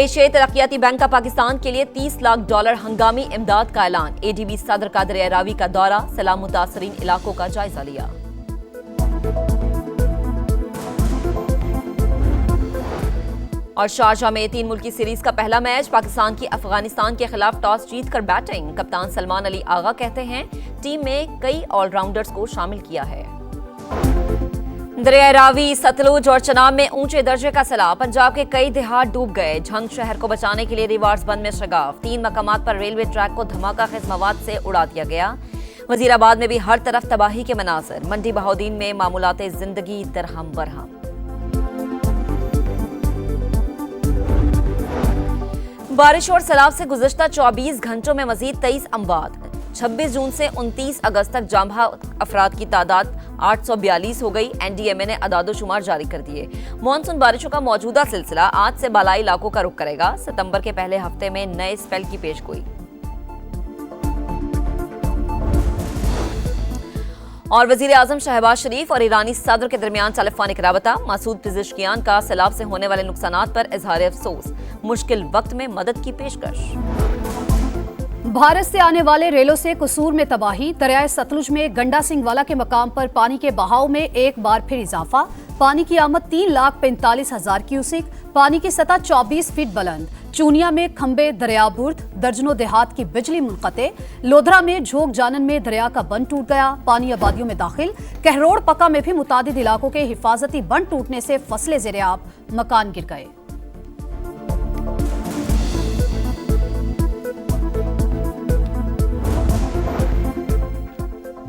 एशियाई तरक्याती बैंक का पाकिस्तान के लिए $30 लाख हंगामी इमदाद का ऐलान। एडीबी सदर कादर रावी का दौरा, सैलाब मुतासरीन इलाकों का जायजा लिया। और शारजाह में 3 मुल्की सीरीज का पहला मैच, पाकिस्तान की अफगानिस्तान के खिलाफ टॉस जीतकर बैटिंग। कप्तान सलमान अली आगा कहते हैं टीम में कई ऑलराउंडर्स को शामिल किया है। दरिया रावी, सतलुज और चनाब में ऊंचे दर्जे का सैलाब, पंजाब के कई देहात डूब गए। झंग शहर को बचाने के लिए रिवार्स बंद में शगाफ। 3 मकामात पर रेलवे ट्रैक को धमाकाखेज मवाद से उड़ा दिया गया। वजीराबाद में भी हर तरफ तबाही के मनाज़िर। मंडी बहाउद्दीन में मामूलात जिंदगी दरहम बरहम। बारिश और सैलाब से गुज़िश्ता 24 घंटों में मजीद 23 अमवात। 26 जून से 29 अगस्त तक जामहा अफराद की तादाद 842 हो गई। एनडीएमए ने अदादोशुमार जारी कर दिए। मानसून बारिशों का मौजूदा सिलसिला आज से बालाई इलाकों का रुख करेगा। सितंबर के पहले हफ्ते में नए स्पेल की पेशगोई। और वजीर आजम शहबाज शरीफ और ईरानी सदर के दरमियान टेलीफोनिक राबता। मसूद पिज़ेश्कियान का सैलाब से होने वाले नुकसानात पर इजहार अफसोस। मुश्किल वक्त में मदद की पेशकश। भारत से आने वाले रेलों से कसूर में तबाही। दरियाए सतलुज में गंडा सिंह वाला के मकाम पर पानी के बहाव में एक बार फिर इजाफा। पानी की आमद 3,45,000 क्यूसिक। पानी की सतह 24 फीट बुलंद। चूनिया में खंबे दरिया बुर्द। दर्जनों देहात की बिजली मुनक़ते। लोधरा में झोंक जानन में दरिया का बंद टूट गया। पानी आबादियों में दाखिल। कहरोड़ पक्का में भी मुतादिद इलाकों के हिफाजती बंद टूटने से फसलें ज़ेर-ए-आब, मकान गिर गए।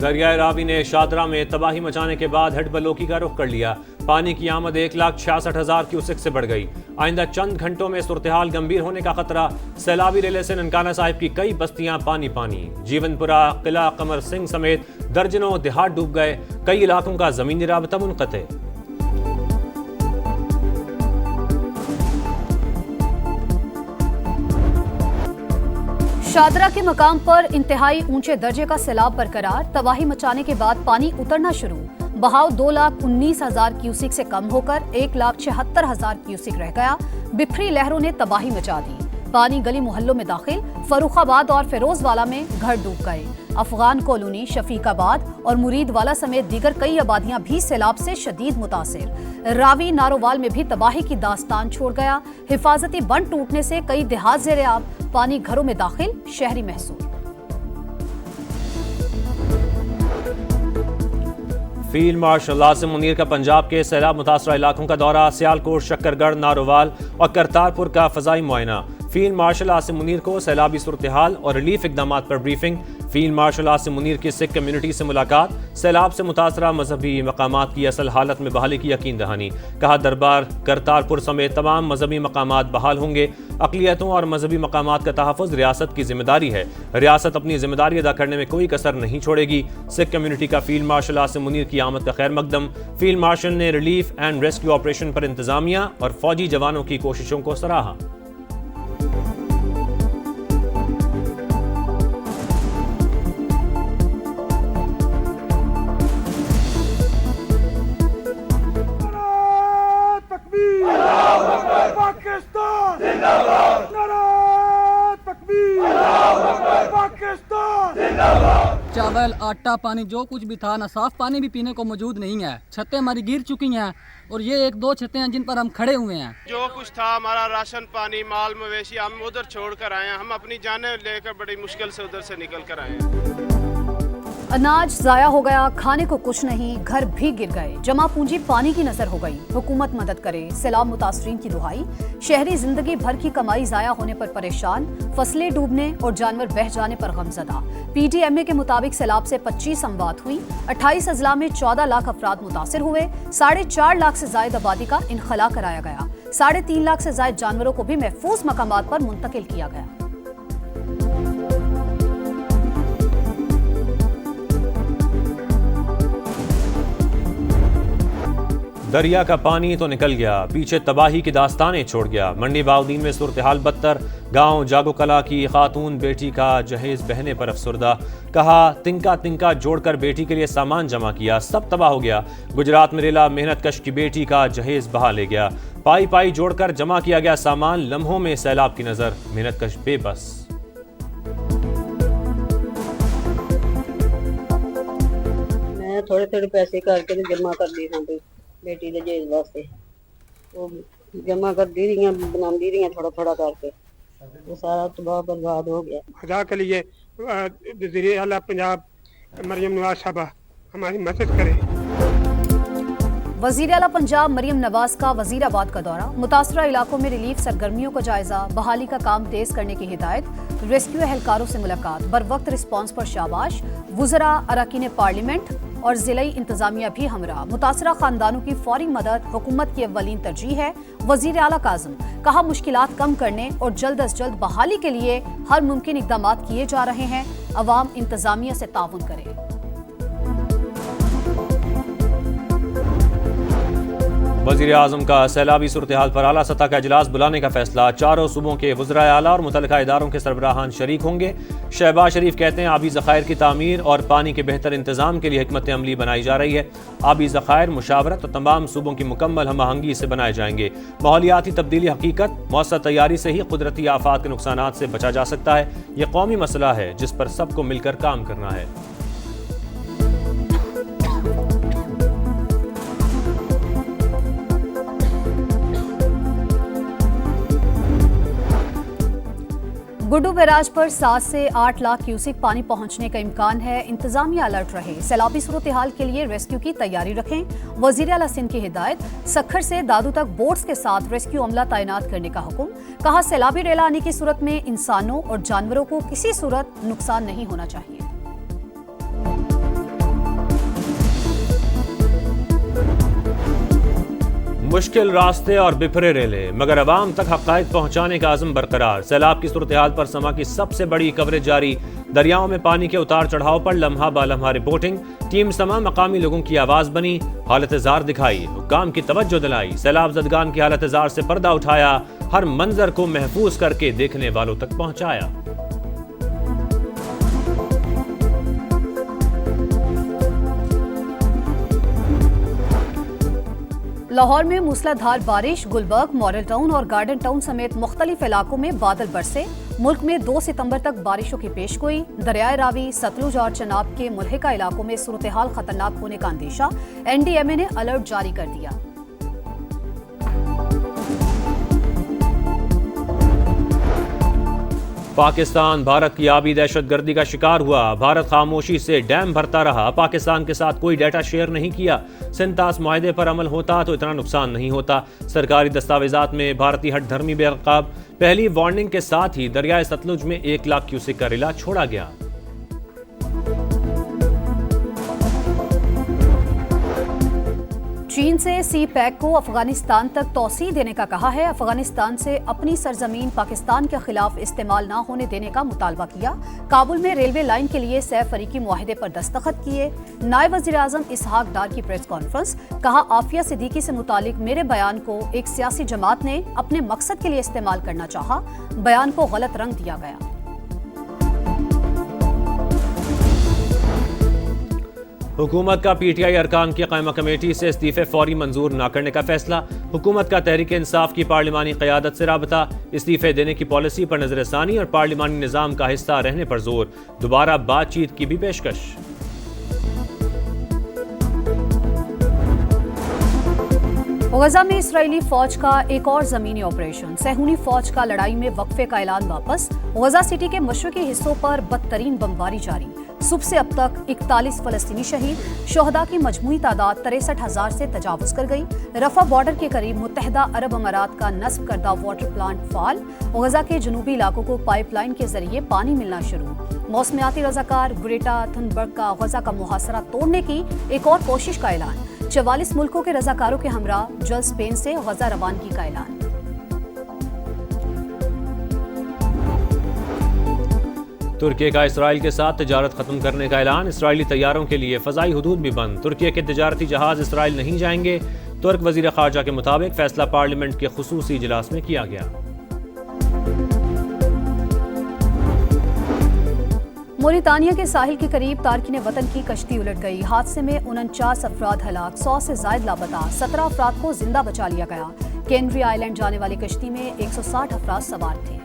दरियाए रावी ने शादरा में तबाही मचाने के बाद हडबलोकी का रुख कर लिया। पानी की आमद 1,66,000 क्यूसेक से बढ़ गई। आइंदा चंद घंटों में सूरत-ए-हाल गंभीर होने का खतरा। सैलाबी रेले से ननकाना साहिब की कई बस्तियां पानी पानी। जीवनपुरा, किला कमर सिंह समेत दर्जनों देहात डूब गए। कई इलाकों का जमीनी राबता मुनक़ते। शादरा के मकाम पर इंतहाई ऊंचे दर्जे का सैलाब बरकरार। तबाही मचाने के बाद पानी उतरना शुरू। बहाव 2,19,000 क्यूसिक से कम होकर 1,76,000 क्यूसिक रह गया। बिफरी लहरों ने तबाही मचा दी। पानी गली मोहल्लों में दाखिल। फरुखाबाद और फिरोजवाला में घर डूब गए। अफगान कॉलोनी, शफीकाबाद और मुरीदवाला समेत दीगर कई आबादियां भी सैलाब से शदीद मुतासिर। रावी नारोवाल में भी तबाही की दास्तान छोड़ गया। हिफाजती बंद टूटने से कई देहात ज़ेर-ए-आब, पानी घरों में दाखिल, शहरी महसूल। फील्ड मार्शल आसिम मुनीर का पंजाब के सैलाब मुतासरा इलाकों का दौरा। सियालकोट, शक्करगढ़, नारोवाल और करतारपुर का फजाई मुआयना। फील्ड मार्शल आसिम मुनीर को सैलाबी सूरत-ए-हाल और रिलीफ इकदाम पर briefing. Field marshal Asim Munir की सिख कम्युनिटी से मुलाकात। सैलाब से मुतासरा मजहबी मकामात की असल हालत में बहाली की यकीन दहानी। कहा दरबार करतारपुर समेत तमाम मजहबी मकामात बहाल होंगे। अक़लियतों और मजहबी मकामात का तहफ़्फ़ुज़ रियासत की जिम्मेदारी है। रियासत अपनी जिम्मेदारी अदा करने में कोई कसर नहीं छोड़ेगी। सिख कम्युनिटी का फील्ड मार्शल आसिम मुनीर की आमद का खैर मकदम। फील्ड मार्शल ने रिलीफ एंड रेस्क्यू ऑपरेशन पर इंतजामिया और फौजी जवानों की कोशिशों को सराहा। चावल, आटा, पानी जो कुछ भी था ना, साफ पानी भी पीने को मौजूद नहीं है। छतें हमारी गिर चुकी हैं और ये 1-2 छतें हैं जिन पर हम खड़े हुए हैं। जो कुछ था हमारा राशन पानी, माल मवेशी, हम उधर छोड़ कर आए हैं। हम अपनी जानें लेकर बड़ी मुश्किल से उधर से निकल कर आए हैं। अनाज जाया हो गया, खाने को कुछ नहीं, घर भी गिर गए। जमा पूंजी पानी की नजर हो गई। हुकूमत मदद करे, सैलाब मुतासरीन की दुहाई। शहरी जिंदगी भर की कमाई जाया होने पर परेशान। फसलें डूबने और जानवर बह जाने पर गमजदा। पीटीएमए के मुताबिक सैलाब से 25 अमवात हुई। 28 अजला में 14 लाख अफराद मुतासिर हुए। 4.5 लाख से जायद आबादी का इनखला कराया गया। 3.5 लाख से जायद जानवरों को भी महफूज मकामात पर मुंतकिल किया गया। दरिया का पानी तो निकल गया, पीछे तबाही की दास्तानें छोड़ गया। मंडी बाउदीन में सूरत हाल बदतर, गांव जागो कला की खातून बेटी का जहेज बहने पर अफसरदा। कहा तिनका तिनका जोड़कर बेटी के लिए सामान जमा किया, सब तबाह हो गया। गुजरात में रेला मेहनत कश की बेटी का जहेज बहा ले गया। पाई पाई जोड़कर जमा किया गया सामान, लम्हों में सैलाब की नजर, मेहनत कश बेबस। मैं थोड़े थोड़े पैसे करके जमा कर दी हाँ बेटी के जहेज वास्ते, वो जमा कर दी रही बना रही थोड़ा थोड़ा करके, वो सारा तबाह बर्बाद हो गया। खुदा के लिए वज़ीर आला पंजाब मरियम नवाज साहबा हमारी मदद करे। वजीर आला पंजाब मरियम नवाज का वजीराबाद का दौरा, मुतासरा इलाकों में रिलीफ सरगर्मियों का जायजा, बहाली का काम तेज करने की हिदायत, रेस्क्यू एहलकारों से मुलाकात, बर वक्त रिस्पॉन्स पर शाबाश। वुज़रा, अरकान पार्लियामेंट और जिले इंतजामिया भी हमरा। मुतासरा खानदानों की फौरी मदद हुकूमत की अव्वलीन तरजीह है। वजीर आला काज़िम कहा मुश्किलात कम करने और जल्द अज जल्द बहाली के लिए हर मुमकिन इकदाम किए जा रहे हैं। अवाम इंतजामिया से ताउन करे। वज़ीर आज़म का सैलाबी सूरत हाल पर आला सतह का इजलास बुलाने का फैसला। चारों सूबों के वज़राए आला और मुतल्लिका इदारों के सरबराहान शरीक होंगे। शहबाज शरीफ कहते हैं आबी ज़खायर की तामीर और पानी के बेहतर इंतजाम के लिए हिकमत अमली बनाई जा रही है। आबी ज़खायर मुशावरत और तमाम सूबों की मुकम्मल हम आहंगी से बनाए जाएंगे। माहौलियाती तब्दीली हकीकत, मौसर तैयारी से ही कुदरती आफात के नुकसानात से बचा जा सकता है। यह कौमी मसला है जिस पर सबको मिलकर काम करना है। गुड्डू बैराज पर 7 से 8 लाख क्यूसिक पानी पहुंचने का इम्कान है। इंतजामिया अलर्ट रहे। सैलाबी सूरत हाल के लिए रेस्क्यू की तैयारी रखें। वजीर आला सिंध की हिदायत, सखर से दादू तक बोट्स के साथ रेस्क्यू अमला तैनात करने का हुक्म। कहा सैलाबी रेला आने की सूरत में इंसानों और जानवरों को किसी सूरत नुकसान नहीं होना चाहिए। मुश्किल रास्ते और बिफरे रेले मगर अवाम तक हक़ाइक़ पहुँचाने का आज़म बरकरार। सैलाब की सूरत हाल पर समा की सबसे बड़ी कवरेज जारी। दरियाओं में पानी के उतार चढ़ाव पर लम्हा बालम्हा रिपोर्टिंग। टीम समा मकामी लोगों की आवाज़ बनी, हालत ज़ार दिखाई, हुक्काम की तवज्जो दिलाई। सैलाब ज़दगान की हालत ज़ार से पर्दा उठाया, हर मंजर को महफूज करके देखने वालों तक पहुँचाया। लाहौर में मूसलाधार बारिश, गुलबर्ग, मॉडल टाउन और गार्डन टाउन समेत मुख्तलिफ इलाकों में बादल बरसे। मुल्क में 2 सितंबर तक बारिशों की पेशगोई। दरियाए रावी, सतलुज और चनाब के मुल्हिका इलाकों में सूरत हाल खतरनाक होने का अंदेशा। NDMA ने अलर्ट जारी कर दिया। पाकिस्तान भारत की आबी दहशतगर्दी का शिकार हुआ। भारत खामोशी से डैम भरता रहा, पाकिस्तान के साथ कोई डाटा शेयर नहीं किया। सिंतास मुआहदे पर अमल होता तो इतना नुकसान नहीं होता। सरकारी दस्तावेजात में भारतीय हट धर्मी बेनकाब। पहली वार्निंग के साथ ही दरियाए सतलुज में 1 लाख क्यूसेक का रिला छोड़ा गया। चीन से सी पैक को अफगानिस्तान तक तौसी देने का कहा है। अफगानिस्तान से अपनी सरजमीन पाकिस्तान के खिलाफ इस्तेमाल न होने देने का मुतालबा किया। काबुल में रेलवे लाइन के लिए सह फरीकी मुआहदे पर दस्तखत किए। नायब वज़ीर आज़म इसहाक डार की प्रेस कॉन्फ्रेंस, कहा आफिया सिद्दीकी से मुतालिक मेरे बयान को एक सियासी जमात ने अपने मकसद के लिए इस्तेमाल करना चाहा, बयान को गलत रंग दिया गया। हुकूमत का PTI अरकान की कायमा कमेटी से इस्तीफे फौरी मंजूर न करने का फैसला। हुकूमत का तहरीक इंसाफ की पार्लिमानी क़यादत से राबता। इस्तीफे देने की पॉलिसी पर नजरसानी और पार्लिमानी निज़ाम का हिस्सा रहने पर जोर। दोबारा बातचीत की भी पेशकश। गजा में इसराइली फौज का एक और जमीनी ऑपरेशन। सहूनी फौज का लड़ाई में वक्फे का ऐलान वापस। गजा सिटी के मशरकी हिस्सों पर बदतरीन बमबारी जारी। सुबह से अब तक 41 फलस्तीनी शहीद। शोहदा की मजमूई तादाद 63,000 से तजावुज कर गई। रफा बॉर्डर के करीब मुत्तहदा अरब अमारात का नस्ब करदा वाटर प्लांट फाल। गजा के जनूबी इलाकों को पाइपलाइन के जरिए पानी मिलना शुरू। मौसमियाती रजाकार ग्रेटा थुनबर्ग का गजा का मुहासरा तोड़ने की एक और कोशिश का ऐलान। 44 मुल्कों के रजाकारों के हमरा जल्द स्पेन से गजा रवानगी का ऐलान। तुर्की का इसराइल के साथ तिजारत खत्म करने का ऐलान। इसराइली तैयारों के लिए फ़ज़ाई हुदूद भी बंद। तुर्की के तिजारती जहाज इसराइल नहीं जाएंगे। तुर्क वजीर खारजा के मुताबिक फैसला पार्लियामेंट के खुसूसी इजलास में किया गया। मोरितानिया के साहिल के करीब तारकिन वतन की कश्ती उलट गई। हादसे में 49 अफराद हलाक, 100 से ज्यादा लापता, 17 अफराद को जिंदा बचा लिया गया। कैनरी आइलैंड जाने वाली कश्ती में 160 अफराद सवार थे।